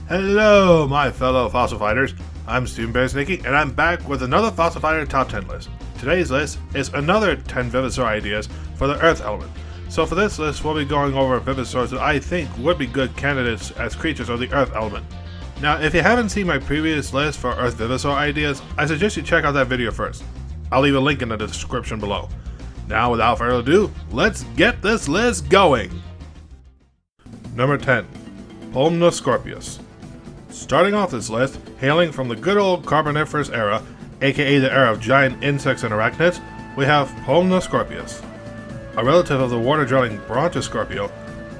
Hello, my fellow fossil fighters. I'm Student Bereznicki, and I'm back with another Fossil Fighter Top 10 list. Today's list is another 10 Vivosaur ideas for the Earth Element. So for this list, we'll be going over Vivosaurs that I think would be good candidates as creatures of the Earth Element. Now, if you haven't seen my previous list for Earth Vivosaur ideas, I suggest you check out that video first. I'll leave a link in the description below. Now, without further ado, let's get this list going! Number 10. Pulmonoscorpius. Starting off this list, hailing from the good old Carboniferous era, aka the era of giant insects and arachnids, we have Pulmonoscorpius. A relative of the water-dwelling Brontoscorpio,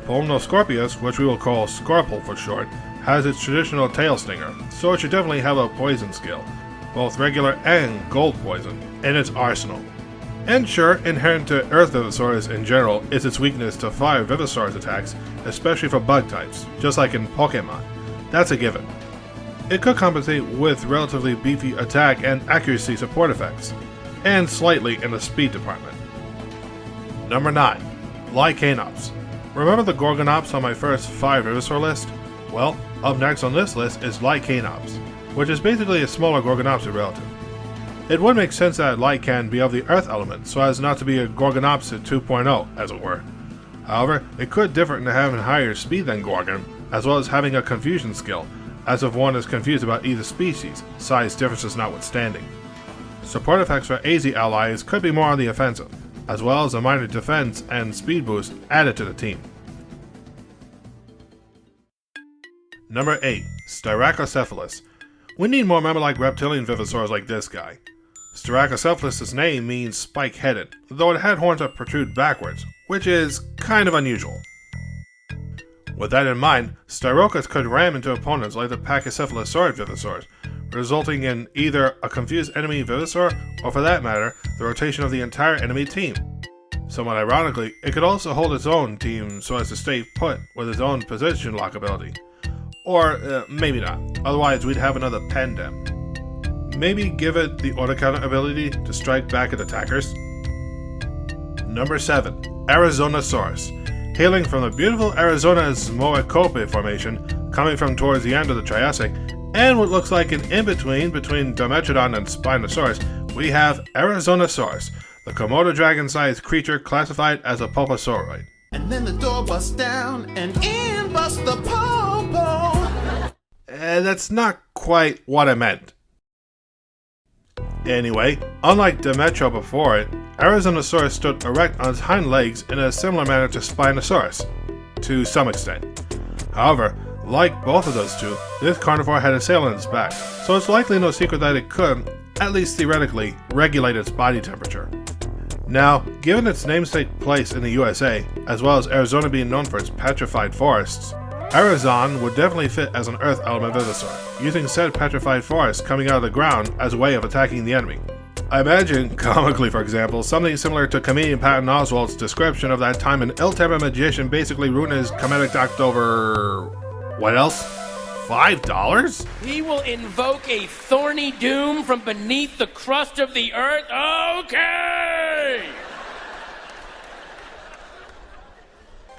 Pulmonoscorpius, which we will call Scorpel for short, has its traditional tail stinger, so it should definitely have a poison skill, both regular and gold poison, in its arsenal. And sure, inherent to Earth Vivosaurs in general is its weakness to fire Vivosaurs attacks, especially for bug types, just like in Pokemon. That's a given. It could compensate with relatively beefy attack and accuracy support effects, and slightly in the speed department. Number 9. Lycanops. Remember the Gorgonops on my first 5 Vivosaur list? Well, up next on this list is Lycanops, which is basically a smaller Gorgonopsid relative. It would make sense that Lycan be of the Earth element, so as not to be a Gorgonopsid 2.0, as it were. However, it could differ in having higher speed than Gorgon, as well as having a confusion skill, as if one is confused about either species, size differences notwithstanding. Support effects for AZ allies could be more on the offensive, as well as a minor defense and speed boost added to the team. Number 8. Styracocephalus. We need more member-like reptilian Vivosaurs like this guy. Styracocephalus' name means spike-headed, though it had horns that protrude backwards, which is kind of unusual. With that in mind, Styrocus could ram into opponents like the Pachycephalosaurid Vivosaurs, resulting in either a confused enemy Vivosaur, or for that matter, the rotation of the entire enemy team. Somewhat ironically, it could also hold its own team so as to stay put with its own position lock ability. Or maybe not, otherwise we'd have another Pandem. Maybe give it the auto-counter ability to strike back at attackers? Number 7. Arizonosaurus. Hailing from the beautiful Arizona's Moecope Formation, coming from towards the end of the Triassic, and what looks like an in-between between Dimetrodon and Spinosaurus, we have Arizonosaurus, the Komodo dragon-sized creature classified as a pulposauroid. And then the door busts down, and in busts the popo. That's not quite what I meant. Anyway, unlike Dimetro before it, Arizonosaurus stood erect on its hind legs in a similar manner to Spinosaurus, to some extent. However, like both of those two, this carnivore had a sail on its back, so it's likely no secret that it could, at least theoretically, regulate its body temperature. Now, given its namesake place in the USA, as well as Arizona being known for its petrified forests, Arizon would definitely fit as an Earth Element Vivosaur, using said petrified forest coming out of the ground as a way of attacking the enemy. I imagine, comically for example, something similar to comedian Patton Oswalt's description of that time an ill-tempered magician basically ruined his comedic duct over... what else? $5? We will invoke a thorny doom from beneath the crust of the earth? Okay!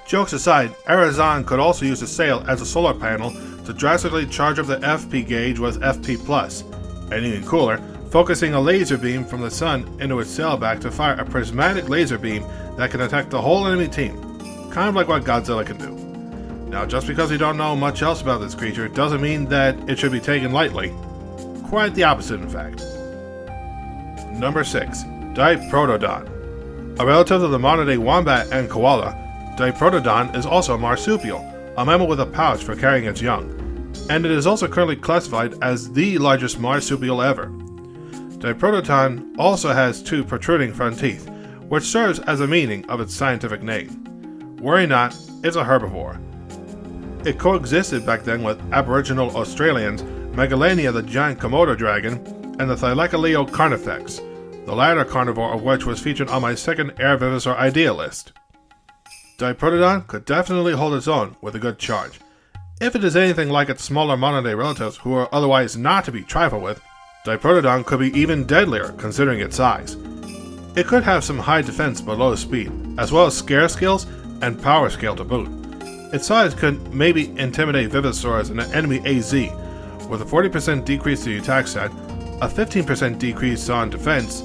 Jokes aside, Arizon could also use a sail as a solar panel to drastically charge up the FP gauge with FP+, and even cooler, focusing a laser beam from the sun into its sailback to fire a prismatic laser beam that can attack the whole enemy team, kind of like what Godzilla can do. Now, just because we don't know much else about this creature doesn't mean that it should be taken lightly. Quite the opposite, in fact. Number 6. Diprotodon. A relative of the modern-day wombat and koala, Diprotodon is also a marsupial, a mammal with a pouch for carrying its young, and it is also currently classified as the largest marsupial ever. Diprotodon also has 2 protruding front teeth, which serves as the meaning of its scientific name. Worry not, it's a herbivore. It coexisted back then with Aboriginal Australians, Megalania the giant Komodo dragon, and the Thylacoleo carnifex, the latter carnivore of which was featured on my second Air Vivosaur idea list. Diprotodon could definitely hold its own with a good charge. If it is anything like its smaller modern-day relatives who are otherwise not to be trifled with, Diprotodon could be even deadlier considering its size. It could have some high defense but low speed, as well as scare skills and power scale to boot. Its size could maybe intimidate Vivosaurs and an enemy AZ, with a 40% decrease to the attack stat, a 15% decrease on defense,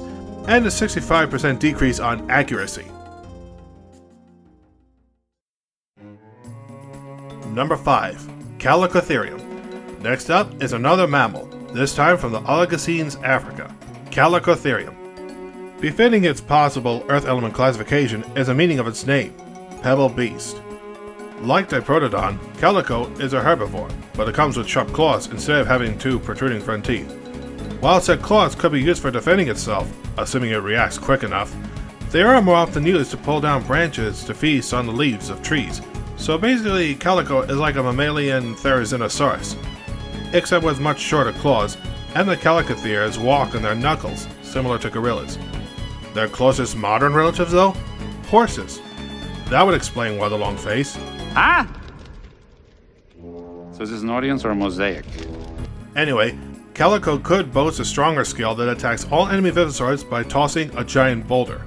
and a 65% decrease on accuracy. Number 5. Calicotherium. Next up is another mammal, this time from the Oligocene Africa, Calicotherium. Befitting its possible Earth element classification is the meaning of its name, Pebble Beast. Like Diprotodon, Calico is a herbivore, but it comes with sharp claws instead of having two protruding front teeth. While said claws could be used for defending itself, assuming it reacts quick enough, they are more often used to pull down branches to feast on the leaves of trees. So basically, Calico is like a mammalian Therizinosaurus, except with much shorter claws, and the Calicotheres walk on their knuckles, similar to gorillas. Their closest modern relatives, though? Horses. That would explain why the long face. Ah! So is this an audience or a mosaic? Anyway, Calico could boast a stronger skill that attacks all enemy Vivosaurs by tossing a giant boulder.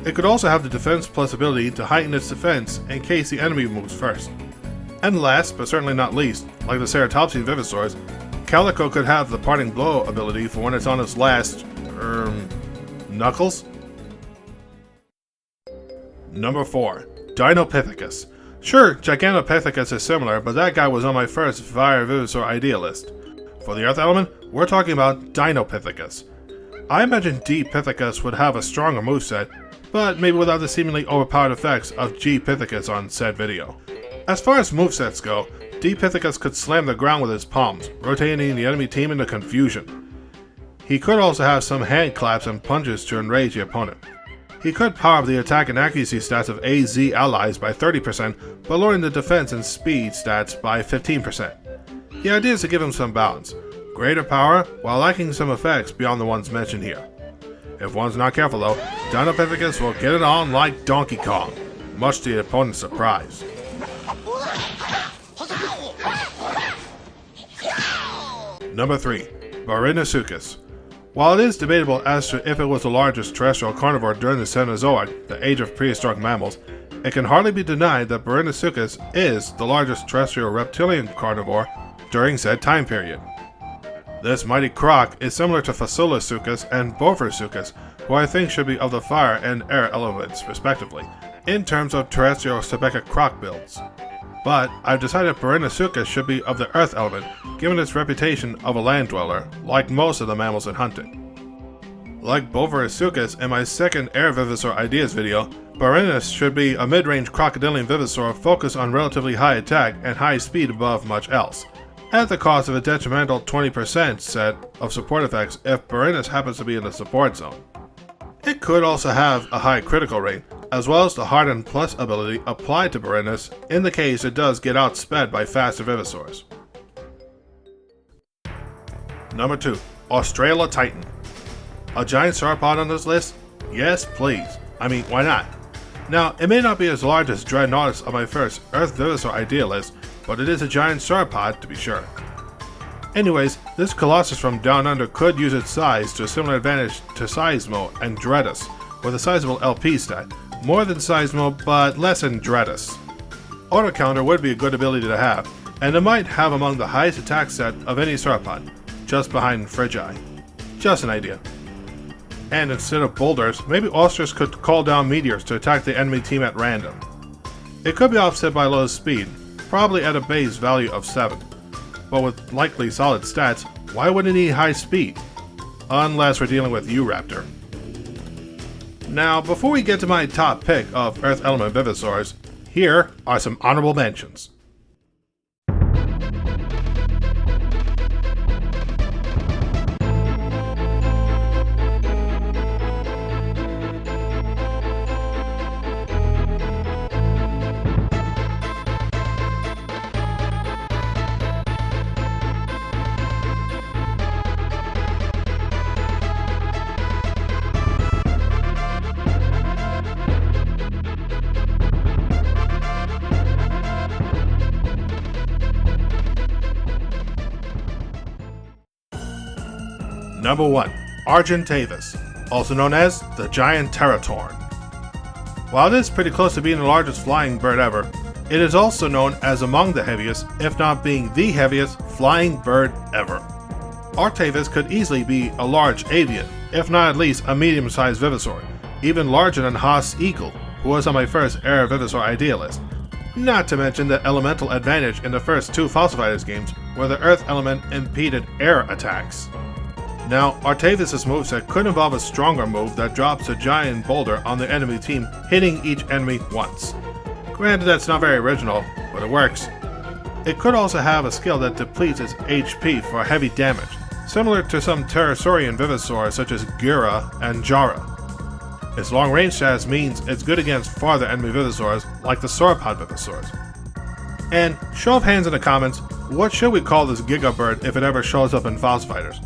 It could also have the defense plus ability to heighten its defense in case the enemy moves first. And last, but certainly not least, like the Ceratopsian Vivosaurs, Calico could have the parting blow ability for when it's on its last, knuckles? Number 4. Dinopithecus. Sure, Gigantopithecus is similar, but that guy was on my first Fire Vivosaur idea list. For the Earth element, we're talking about Dinopithecus. I imagine D. Pithecus would have a stronger moveset, but maybe without the seemingly overpowered effects of G. Pithecus on said video. As far as movesets go, D. Pithecus could slam the ground with his palms, rotating the enemy team into confusion. He could also have some hand claps and punches to enrage the opponent. He could power up the attack and accuracy stats of AZ allies by 30%, but lowering the defense and speed stats by 15%. The idea is to give him some balance, greater power while lacking some effects beyond the ones mentioned here. If one's not careful though, Dinopithecus will get it on like Donkey Kong, much to the opponent's surprise. Number 3. Bereznicki. While it is debatable as to if it was the largest terrestrial carnivore during the Cenozoic, the age of prehistoric mammals, it can hardly be denied that Bereznicki is the largest terrestrial reptilian carnivore during said time period. This mighty croc is similar to Fasulasuchus and Bovrisuchus, who I think should be of the fire and air elements respectively, in terms of terrestrial Sebeca croc builds. But I've decided Bereznicki should be of the earth element, given its reputation of a land dweller, like most of the mammals it hunted. Like Bovrisuchus in my second Air Vivosaur Ideas video, Bereznicki should be a mid-range crocodilian Vivosaur focused on relatively high attack and high speed above much else, at the cost of a detrimental 20% set of support effects if Bereznicki happens to be in the support zone. It could also have a high critical rate, as well as the Harden Plus ability applied to Bereznicki in the case it does get outsped by faster Vivosaurs. Number 2. Australotitan. A giant sauropod on this list? Yes, please. I mean, why not? Now, it may not be as large as Dreadnoughtus on my first Earth Vivosaur idea list, but it is a giant sauropod to be sure. Anyways, this Colossus from Down Under could use its size to a similar advantage to Seismo and Dreadus, with a sizable LP stat, more than Seismo but less than Dreadus. Auto Counter would be a good ability to have, and it might have among the highest attack set of any sauropod, just behind Frigi. Just an idea. And instead of boulders, maybe Austrus could call down meteors to attack the enemy team at random. It could be offset by low speed, probably at a base value of 7. But with likely solid stats, why would it need high speed? Unless we're dealing with U-Raptor. Now, before we get to my top pick of Earth Element Vivosaurs, here are some honorable mentions. Number 1. Argentavis, also known as the Giant Teratorn. While it is pretty close to being the largest flying bird ever, It is also known as among the heaviest, if not being the heaviest, flying bird ever. Artavis could easily be a large avian, if not at least a medium-sized Vivosaur, even larger than Haas' Eagle, who was on my first Air Vivosaur idea list. Not to mention the elemental advantage in the first 2 Fossil Fighters games, where the Earth element impeded air attacks. Now, Artavis' moveset could involve a stronger move that drops a giant boulder on the enemy team, hitting each enemy once. Granted, that's not very original, but it works. It could also have a skill that depletes its HP for heavy damage, similar to some Pterosaurian Vivosaurs such as Gira and Jara. Its long-range status means it's good against farther enemy Vivosaurs like the Sauropod Vivosaurs. And show of hands in the comments, what should we call this Giga Bird if it ever shows up in Fossil Fighters?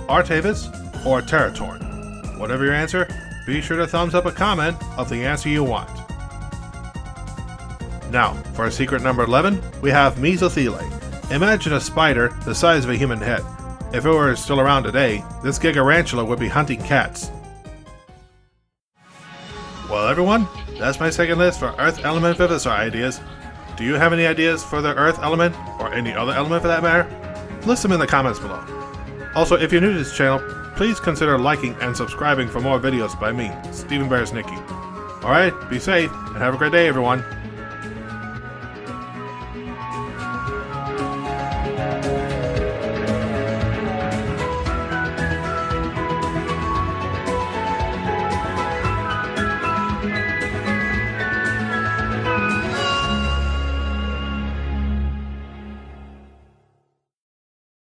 Artavis or Teratorn? Whatever your answer, be sure to thumbs up a comment of the answer you want. Now, for secret number 11, we have Mesothele. Imagine a spider the size of a human head. If it were still around today, this Gigarantula would be hunting cats. Well everyone, that's my second list for Earth Element Vivosaur ideas. Do you have any ideas for the Earth Element, or any other element for that matter? List them in the comments below. Also, if you're new to this channel, please consider liking and subscribing for more videos by me, Stephen Bereznicki. Alright, be safe, and have a great day everyone.